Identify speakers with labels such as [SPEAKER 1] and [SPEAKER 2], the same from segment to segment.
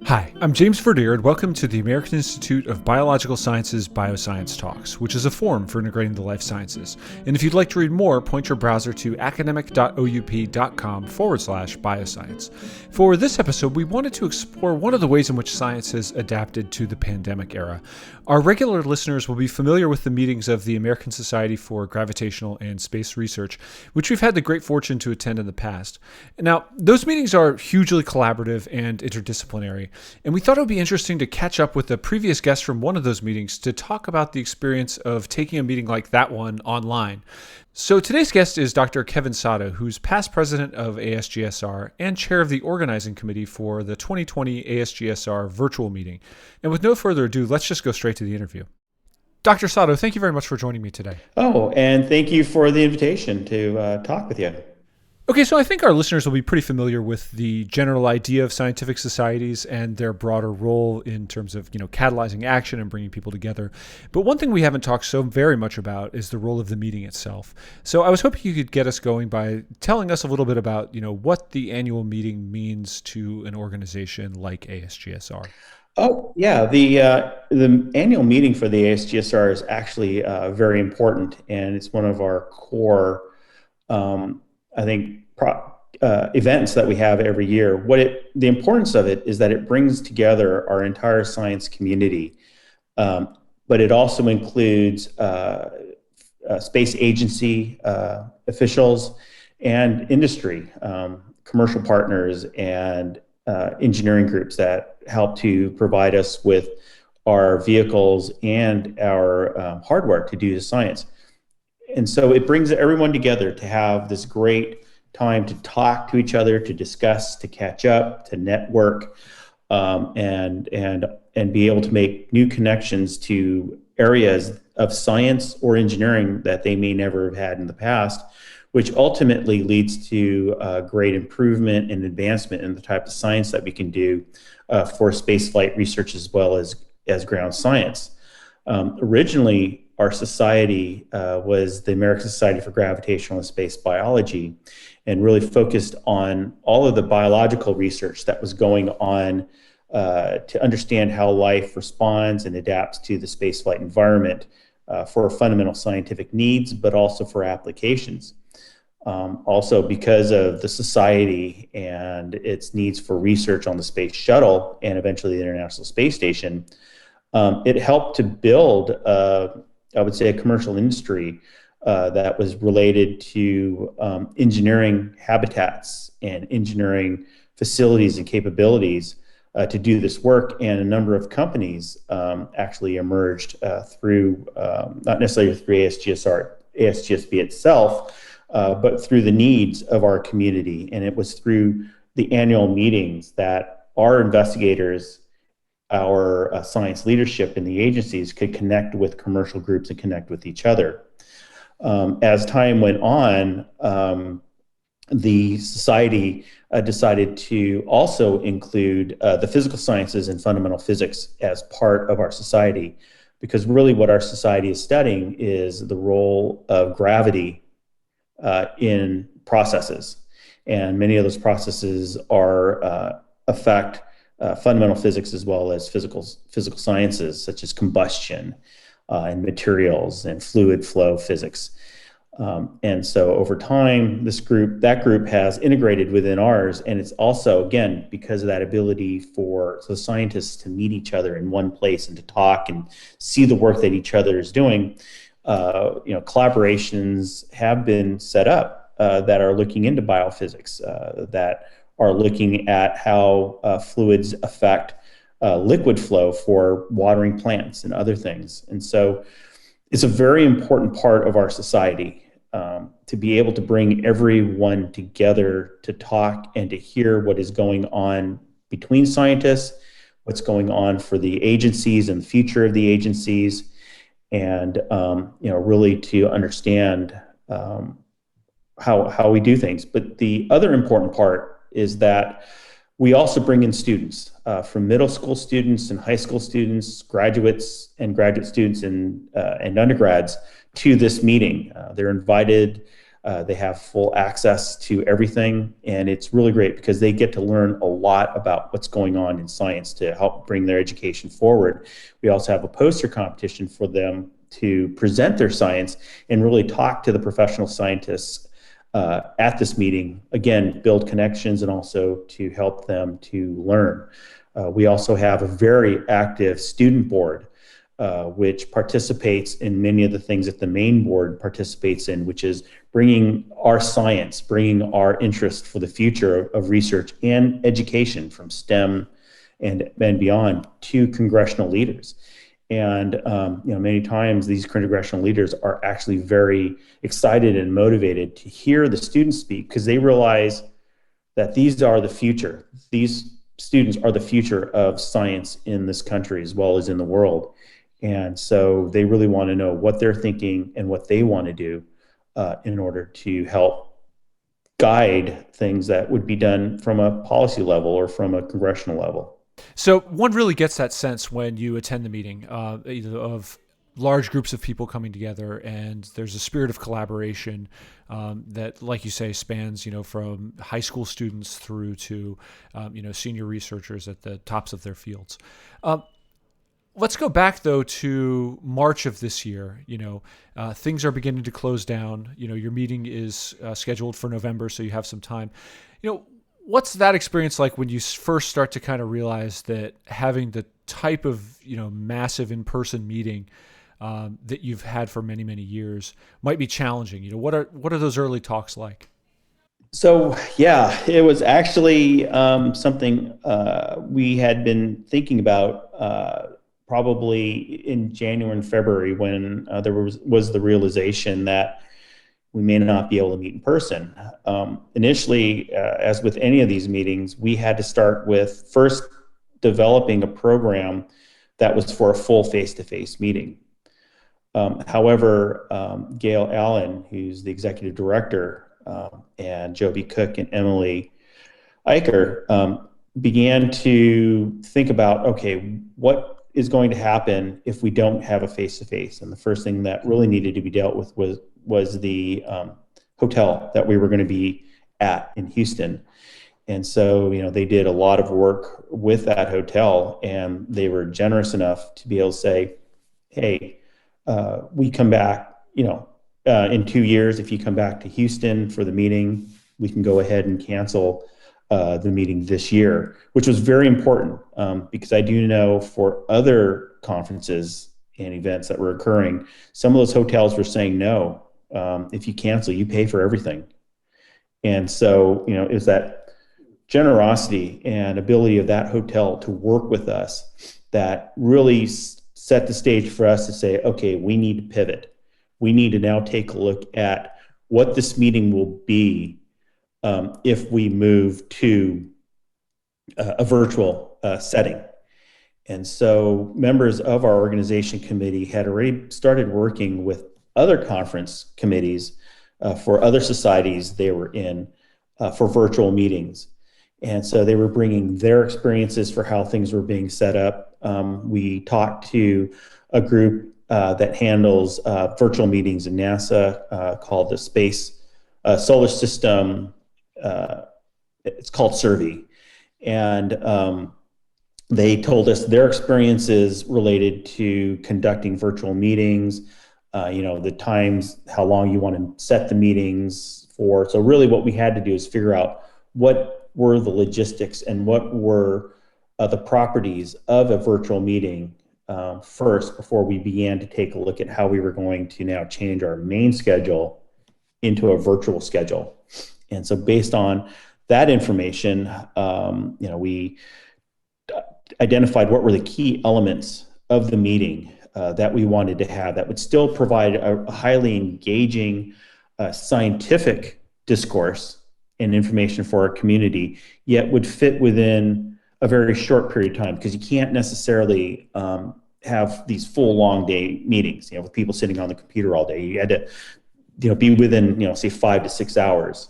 [SPEAKER 1] Hi, I'm James Verdier, and welcome to the American Institute of Biological Sciences BioScience Talks, which is a forum for integrating the life sciences. And if you'd like to read more, point your browser to academic.oup.com/bioscience. For this episode, we wanted to explore one of the ways in which science has adapted to the pandemic era. Our regular listeners will be familiar with the meetings of the American Society for Gravitational and Space Research, which we've had the great fortune to attend in the past. Now, those meetings are hugely collaborative and interdisciplinary. And we thought it would be interesting to catch up with a previous guest from one of those meetings to talk about the experience of taking a meeting like that one online. So today's guest is Dr. Kevin Sato, who's past president of ASGSR and chair of the organizing committee for the 2020 ASGSR Virtual Meeting. And with no further ado, let's just go straight to the interview. Dr. Sato, thank you very much for joining me today.
[SPEAKER 2] Oh, and thank you for the invitation to talk with you.
[SPEAKER 1] Okay, so I think our listeners will be pretty familiar with the general idea of scientific societies and their broader role in terms of, catalyzing action and bringing people together. But one thing we haven't talked so very much about is the role of the meeting itself. So I was hoping you could get us going by telling us a little bit about, what the annual meeting means to an organization like ASGSR.
[SPEAKER 2] Oh, yeah. The annual meeting for the ASGSR is actually very important, and it's one of our core events that we have every year. The importance of it is that it brings together our entire science community, but it also includes space agency officials and industry, commercial partners, and engineering groups that help to provide us with our vehicles and our hardware to do the science. And so it brings everyone together to have this great time to talk to each other, to discuss, to catch up, to network, and be able to make new connections to areas of science or engineering that they may never have had in the past, which ultimately leads to great improvement and advancement in the type of science that we can do for spaceflight research as well as ground science. Originally, our society was the American Society for Gravitational and Space Biology, and really focused on all of the biological research that was going on to understand how life responds and adapts to the spaceflight environment for fundamental scientific needs, but also for applications. Also, because of the society and its needs for research on the space shuttle and eventually the International Space Station, it helped to build, I would say, a commercial industry that was related to engineering habitats and engineering facilities and capabilities to do this work. And a number of companies actually emerged through, not necessarily through ASGSB itself, but through the needs of our community. And it was through the annual meetings that our investigators, our science leadership in the agencies could connect with commercial groups and connect with each other. As time went on, the society decided to also include the physical sciences and fundamental physics as part of our society, because really what our society is studying is the role of gravity in processes. And many of those processes affect fundamental physics as well as physical sciences, such as combustion and materials and fluid flow physics. And so over time, that group has integrated within ours, and it's also, again, because of that ability for the scientists to meet each other in one place and to talk and see the work that each other is doing. Collaborations have been set up that are looking into biophysics, that are looking at how fluids affect liquid flow for watering plants and other things. And so it's a very important part of our society to be able to bring everyone together to talk and to hear what is going on between scientists, what's going on for the agencies and the future of the agencies, and really to understand how we do things. But the other important part is that we also bring in students from middle school students and high school students, graduates and graduate students and undergrads to this meeting. They're invited They have full access to everything, and it's really great because they get to learn a lot about what's going on in science to help bring their education forward. We also have a poster competition for them to present their science and really talk to the professional scientists at this meeting. Again, build connections and also to help them to learn. We also have a very active student board, which participates in many of the things that the main board participates in, which is bringing our science, bringing our interest for the future of research and education from STEM and beyond to congressional leaders. And many times these congressional leaders are actually very excited and motivated to hear the students speak because they realize that these are the future. These students are the future of science in this country as well as in the world. And so they really want to know what they're thinking and what they want to do in order to help guide things that would be done from a policy level or from a congressional level.
[SPEAKER 1] So one really gets that sense when you attend the meeting of large groups of people coming together, and there's a spirit of collaboration that, like you say, spans from high school students through to senior researchers at the tops of their fields. Let's go back though to March of this year. Things are beginning to close down. Your meeting is scheduled for November, so you have some time. What's that experience like when you first start to kind of realize that having the type of massive in-person meeting that you've had for many, many years might be challenging? What are those early talks like?
[SPEAKER 2] So yeah, it was actually something we had been thinking about probably in January and February when there was the realization that we may not be able to meet in person. Initially, as with any of these meetings, we had to start with first developing a program that was for a full face-to-face meeting. However, Gail Allen, who's the executive director, and Joby Cook and Emily Eicher began to think about, okay, what is going to happen if we don't have a face-to-face? And the first thing that really needed to be dealt with was the hotel that we were going to be at in Houston. And so, they did a lot of work with that hotel, and they were generous enough to be able to say, hey, we come back, in 2 years, if you come back to Houston for the meeting, we can go ahead and cancel the meeting this year, which was very important because I do know for other conferences and events that were occurring, some of those hotels were saying, no, if you cancel, you pay for everything. And so, is that generosity and ability of that hotel to work with us that really set the stage for us to say, okay, we need to pivot. We need to now take a look at what this meeting will be if we move to a virtual setting. And so members of our organization committee had already started working with other conference committees for other societies they were in for virtual meetings. And so they were bringing their experiences for how things were being set up. We talked to a group that handles virtual meetings in NASA called the Space Solar System. It's called Survey. And they told us their experiences related to conducting virtual meetings, the times, how long you want to set the meetings for. So really what we had to do is figure out what were the logistics and what were the properties of a virtual meeting first before we began to take a look at how we were going to now change our main schedule into a virtual schedule. And so based on that information, we identified what were the key elements of the meeting that we wanted to have that would still provide a highly engaging scientific discourse and information for our community, yet would fit within a very short period of time, because you can't necessarily have these full long day meetings, with people sitting on the computer all day. You had to, be within, say 5 to 6 hours,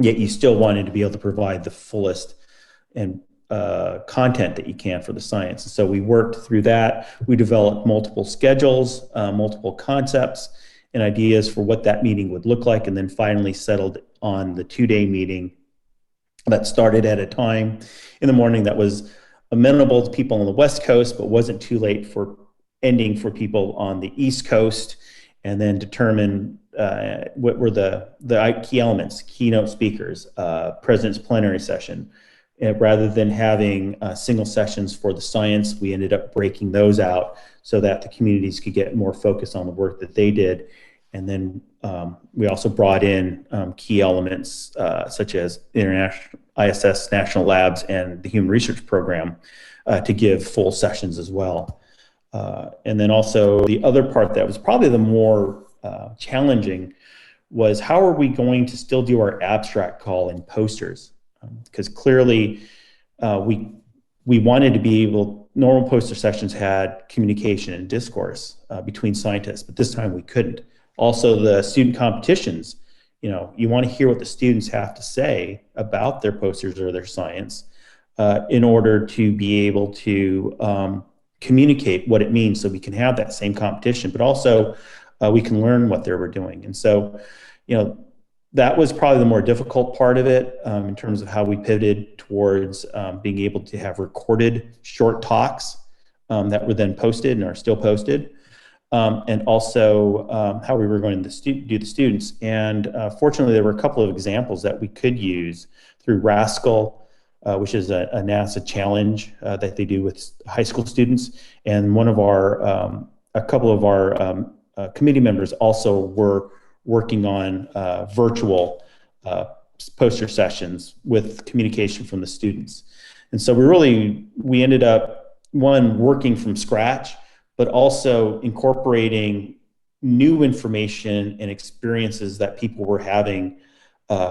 [SPEAKER 2] yet you still wanted to be able to provide the fullest and content that you can for the science. And so we worked through that. We developed multiple schedules, multiple concepts, and ideas for what that meeting would look like, and then finally settled on the 2-day meeting that started at a time in the morning that was amenable to people on the West Coast, but wasn't too late for ending for people on the East Coast, and then determine what were the key elements, keynote speakers, president's plenary session. Rather than having single sessions for the science, we ended up breaking those out so that the communities could get more focus on the work that they did. And then we also brought in key elements such as international ISS National Labs and the Human Research Program to give full sessions as well. And then also the other part that was probably the more challenging was how are we going to still do our abstract call in posters? Because clearly we wanted to be able, normal poster sessions had communication and discourse between scientists, but this time we couldn't. Also, the student competitions, you want to hear what the students have to say about their posters or their science in order to be able to communicate what it means so we can have that same competition, but also we can learn what they were doing. And so, that was probably the more difficult part of it in terms of how we pivoted towards being able to have recorded short talks that were then posted and are still posted. And also how we were going to do the students. And fortunately, there were a couple of examples that we could use through Rascal, which is a NASA challenge that they do with high school students. And a couple of our committee members also were working on virtual poster sessions with communication from the students. And so we ended up, working from scratch, but also incorporating new information and experiences that people were having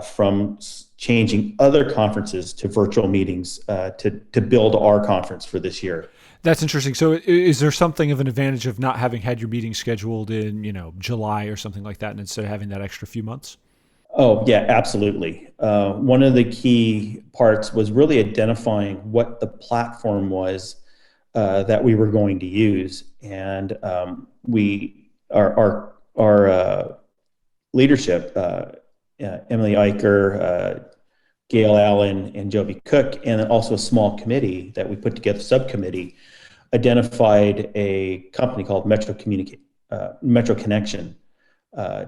[SPEAKER 2] from changing other conferences to virtual meetings to build our conference for this year.
[SPEAKER 1] That's interesting. So is there something of an advantage of not having had your meeting scheduled in, July or something like that, and instead of having that extra few months?
[SPEAKER 2] Oh, yeah, absolutely. One of the key parts was really identifying what the platform was that we were going to use. And our leadership, Emily Eicher, Gail Allen, and Joby Cook, and also a small committee that we put together, subcommittee, identified a company called Metro Connection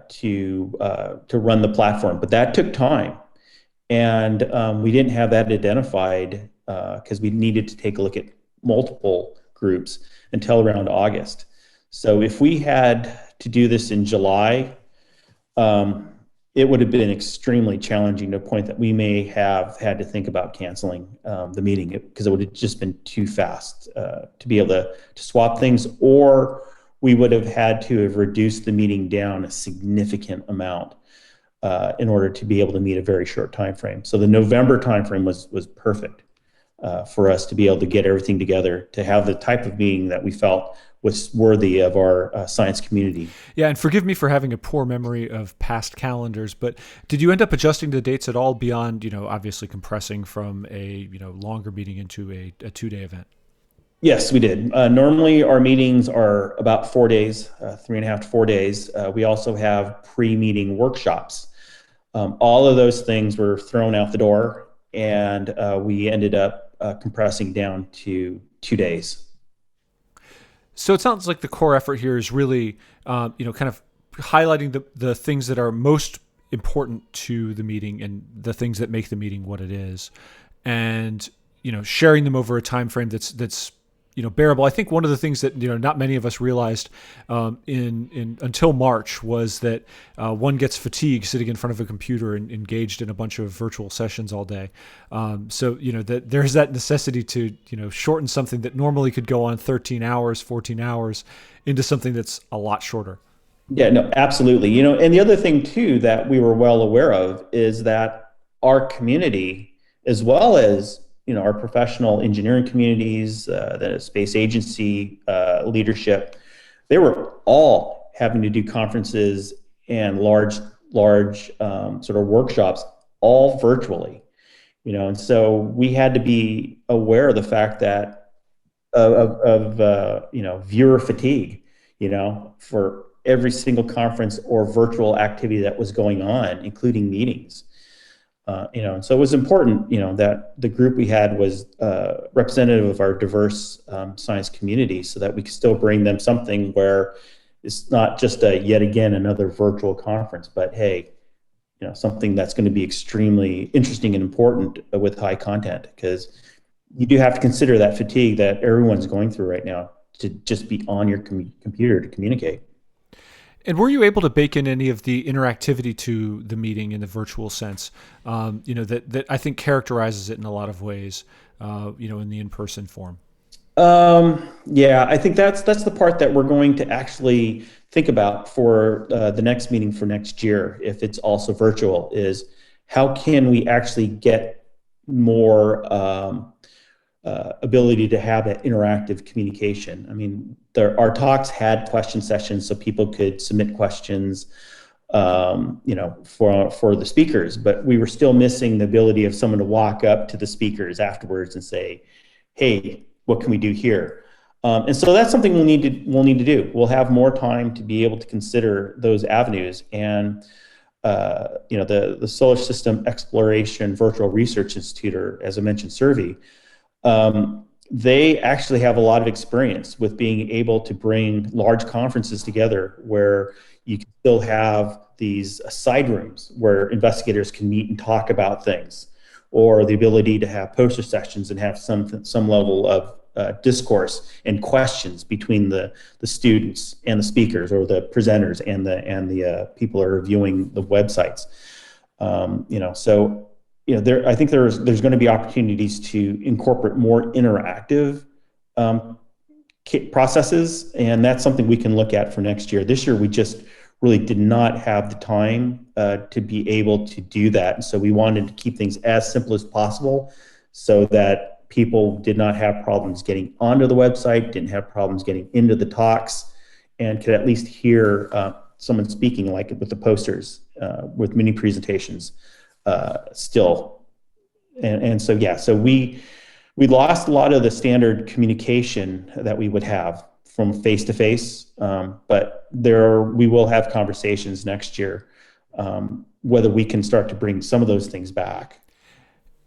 [SPEAKER 2] to run the platform. But that took time, and we didn't have that identified because we needed to take a look at multiple groups until around August. So if we had to do this in July, it would have been extremely challenging to a point that we may have had to think about canceling the meeting because it would have just been too fast to be able to swap things, or we would have had to have reduced the meeting down a significant amount in order to be able to meet a very short time frame. So the November time frame was perfect for us to be able to get everything together, to have the type of meeting that we felt was worthy of our science community.
[SPEAKER 1] Yeah, and forgive me for having a poor memory of past calendars, but did you end up adjusting the dates at all beyond, obviously compressing from a, longer meeting into a 2-day event?
[SPEAKER 2] Yes, we did. Normally our meetings are about 4 days, 3.5 to 4 days. We also have pre-meeting workshops. All of those things were thrown out the door, and we ended up compressing down to 2 days.
[SPEAKER 1] So it sounds like the core effort here is really, kind of highlighting the things that are most important to the meeting and the things that make the meeting what it is, and sharing them over a time frame that's bearable. I think one of the things that not many of us realized until March was that one gets fatigued sitting in front of a computer and engaged in a bunch of virtual sessions all day. So that there's that necessity to shorten something that normally could go on 13 hours, 14 hours into something that's a lot shorter.
[SPEAKER 2] Yeah, no, absolutely. And the other thing too that we were well aware of is that our community, as well as our professional engineering communities, the space agency leadership, they were all having to do conferences and large sort of workshops all virtually, and so we had to be aware of the fact that of viewer fatigue, for every single conference or virtual activity that was going on, including meetings. And so it was important, that the group we had was representative of our diverse science community, so that we could still bring them something where it's not just yet again another virtual conference, but hey, something that's going to be extremely interesting and important with high content, because you do have to consider that fatigue that everyone's going through right now to just be on your computer to communicate.
[SPEAKER 1] And were you able to bake in any of the interactivity to the meeting in the virtual sense? That I think characterizes it in a lot of ways. In the in-person form.
[SPEAKER 2] Yeah, I think that's the part that we're going to actually think about for the next meeting for next year, if it's also virtual, is how can we actually get more ability to have that interactive communication. I mean, our talks had question sessions so people could submit questions, for the speakers, but we were still missing the ability of someone to walk up to the speakers afterwards and say, "Hey, what can we do here?" And so that's something we'll need to do. We'll have more time to be able to consider those avenues. And the Solar System Exploration Virtual Research Institute, or as I mentioned, SURVEY, they actually have a lot of experience with being able to bring large conferences together where you can still have these side rooms where investigators can meet and talk about things, or the ability to have poster sessions and have some level of discourse and questions between the students and the speakers, or the presenters and the people who are reviewing the websites. I think there's going to be opportunities to incorporate more interactive processes, and that's something we can look at for next year. This year, we just really did not have the time to be able to do that, and so we wanted to keep things as simple as possible, so that people did not have problems getting onto the website, didn't have problems getting into the talks, and could at least hear someone speaking, like with the posters, with mini presentations. Still, so we lost a lot of the standard communication that we would have from face to face, but we will have conversations next year, whether we can start to bring some of those things back.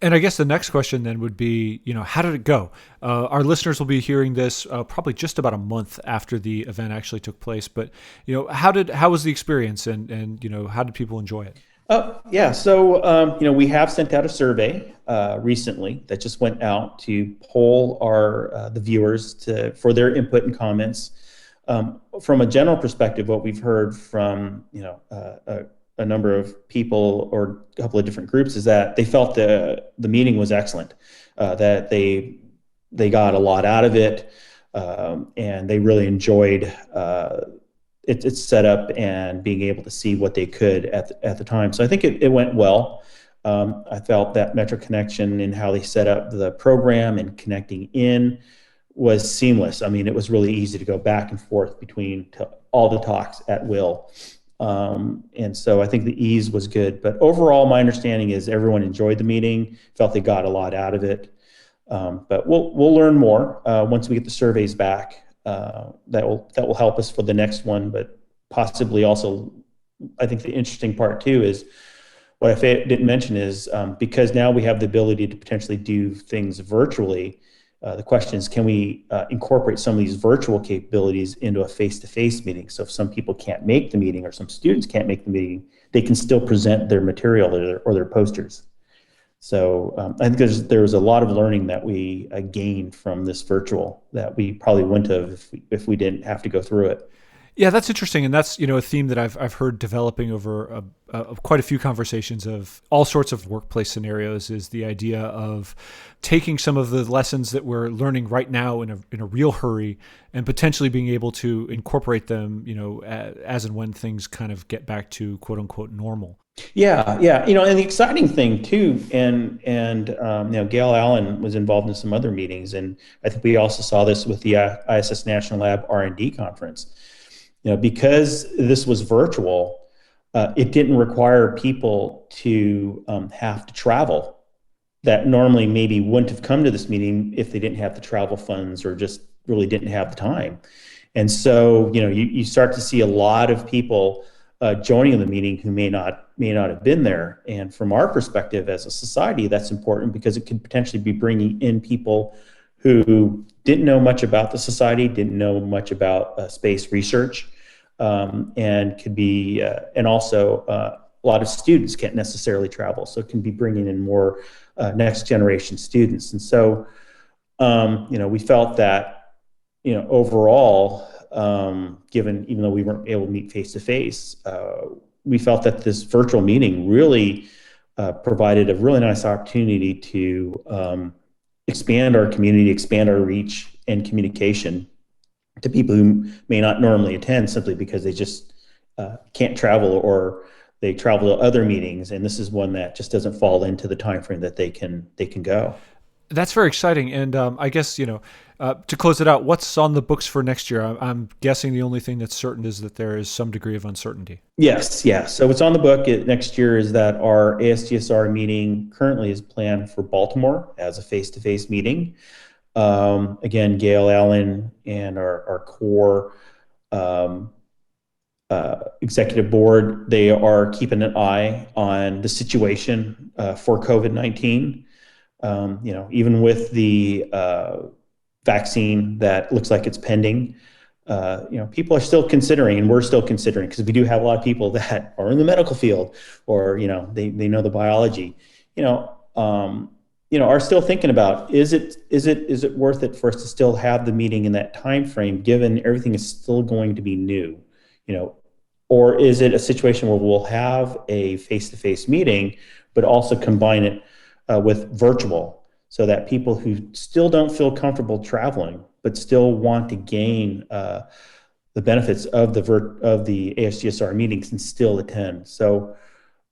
[SPEAKER 1] And I guess the next question then would be, how did it go? Our listeners will be hearing this probably just about a month after the event actually took place. But how was the experience, and how did people enjoy it?
[SPEAKER 2] Yeah. So, we have sent out a survey recently that just went out to poll the viewers for their input and comments. From a general perspective, what we've heard from a number of people or a couple of different groups is that they felt the meeting was excellent, that they got a lot out of it, and they really enjoyed its setup and being able to see what they could at the time. So I think it went well. I felt that Metro Connection and how they set up the program and connecting in was seamless. I mean, it was really easy to go back and forth between all the talks at will. And so I think the ease was good. But overall, my understanding is everyone enjoyed the meeting, felt they got a lot out of it. But we'll learn more once we get the surveys back. That will help us for the next one, but possibly also, I think the interesting part too is what I didn't mention is because now we have the ability to potentially do things virtually. The question is, can we incorporate some of these virtual capabilities into a face-to-face meeting? So if some people can't make the meeting, or some students can't make the meeting, they can still present their material or their posters. So I think there was a lot of learning that we gained from this virtual that we probably wouldn't have if we didn't have to go through it.
[SPEAKER 1] Yeah, that's interesting, and that's a theme that I've heard developing over quite a few conversations of all sorts of workplace scenarios. Is the idea of taking some of the lessons that we're learning right now in a real hurry, and potentially being able to incorporate them, as and when things kind of get back to quote unquote normal.
[SPEAKER 2] Yeah. And the exciting thing too, and Gail Allen was involved in some other meetings, and I think we also saw this with the ISS National Lab R&D conference. Because this was virtual, it didn't require people to have to travel that normally maybe wouldn't have come to this meeting if they didn't have the travel funds or just really didn't have the time. And so, you start to see a lot of people joining the meeting who may not have been there. And from our perspective as a society, that's important because it could potentially be bringing in people who didn't know much about the society, didn't know much about space research, and could be, and also a lot of students can't necessarily travel, so it can be bringing in more next generation students. And so, we felt that, overall, even though we weren't able to meet face to face, we felt that this virtual meeting really provided a really nice opportunity to expand our community, expand our reach and communication to people who may not normally attend simply because they just can't travel, or they travel to other meetings, and this is one that just doesn't fall into the time frame that they can go.
[SPEAKER 1] That's very exciting. And I guess, to close it out, what's on the books for next year? I'm guessing the only thing that's certain is that there is some degree of uncertainty.
[SPEAKER 2] Yes, yeah. So what's on the book next year is that our ASGSR meeting currently is planned for Baltimore as a face-to-face meeting. Again, Gail Allen and our core executive board, they are keeping an eye on the situation for COVID-19. Even with the vaccine that looks like it's pending, people are still considering, and we're still considering, because we do have a lot of people that are in the medical field, or they know the biology, are still thinking about, is it worth it for us to still have the meeting in that time frame, given everything is still going to be new, or is it a situation where we'll have a face-to-face meeting, but also combine it with virtual, so that people who still don't feel comfortable traveling but still want to gain the benefits of the ASGSR meetings can still attend. So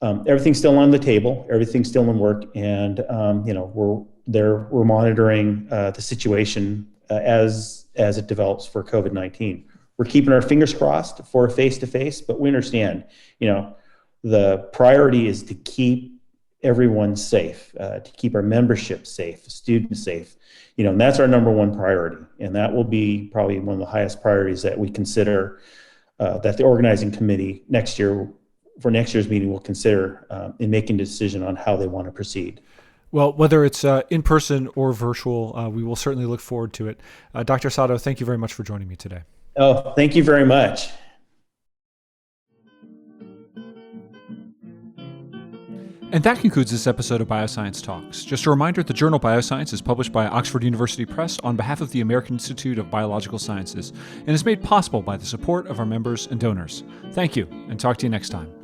[SPEAKER 2] everything's still on the table, everything's still in work, and we're monitoring the situation as it develops for COVID-19. We're keeping our fingers crossed for face-to-face, but we understand, the priority is to keep everyone safe, to keep our membership safe, students safe, and that's our number one priority. And that will be probably one of the highest priorities that we consider, that the organizing committee for next year's meeting will consider in making a decision on how they want to proceed.
[SPEAKER 1] Well, whether it's in person or virtual, we will certainly look forward to it. Dr. Sato, thank you very much for joining me today.
[SPEAKER 2] Oh, thank you very much.
[SPEAKER 1] And that concludes this episode of BioScience Talks. Just a reminder, the journal BioScience is published by Oxford University Press on behalf of the American Institute of Biological Sciences and is made possible by the support of our members and donors. Thank you, and talk to you next time.